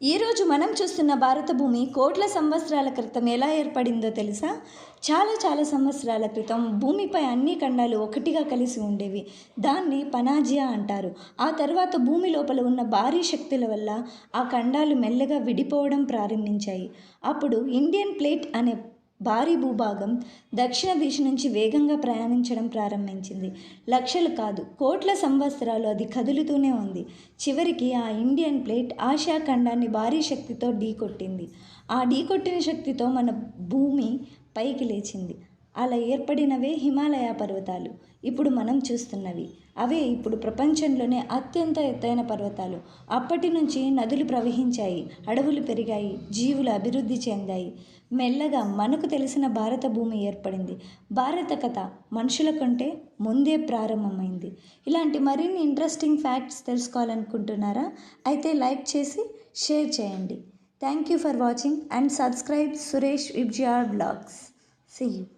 ఈరోజు మనం చూస్తున్న భారత భూమి కోట్ల సంవత్సరాల క్రితం ఎలా ఏర్పడిందో తెలుసా? చాలా సంవత్సరాల క్రితం భూమిపై అన్ని ఖండాలు ఒకటిగా కలిసి ఉండేవి. దాన్ని పనాజియా అంటారు. ఆ తర్వాత భూమి లోపల ఉన్న భారీ శక్తుల వల్ల ఆ ఖండాలు మెల్లగా విడిపోవడం ప్రారంభించాయి. అప్పుడు ఇండియన్ ప్లేట్ అనే భారీ భూభాగం దక్షిణ దిశ నుంచి వేగంగా ప్రయాణించడం ప్రారంభించింది. లక్షలు కాదు, కోట్ల సంవత్సరాలు అది కదులుతూనే ఉంది. చివరికి ఆ ఇండియన్ ప్లేట్ ఆసియా ఖండాన్ని భారీ శక్తితో ఢీకొట్టింది. ఆ ఢీకొట్టిన శక్తితో మన భూమి పైకి లేచింది. అలా ఏర్పడినవే హిమాలయ పర్వతాలు, ఇప్పుడు మనం చూస్తున్నవి. అవే ఇప్పుడు ప్రపంచంలోనే అత్యంత ఎత్తైన పర్వతాలు. అప్పటి నుంచి నదులు ప్రవహించాయి, అడవులు పెరిగాయి, జీవులు అభివృద్ధి చెందాయి. మెల్లగా మనకు తెలిసిన భారత భూమి ఏర్పడింది. భారత కథ మనుషుల కంటే ముందే ప్రారంభమైంది. ఇలాంటి మరిన్ని ఇంట్రెస్టింగ్ ఫ్యాక్ట్స్ తెలుసుకోవాలనుకుంటున్నారా? అయితే లైక్ చేసి షేర్ చేయండి. Thank you for watching and subscribe Suresh Vibgyor blogs. See you.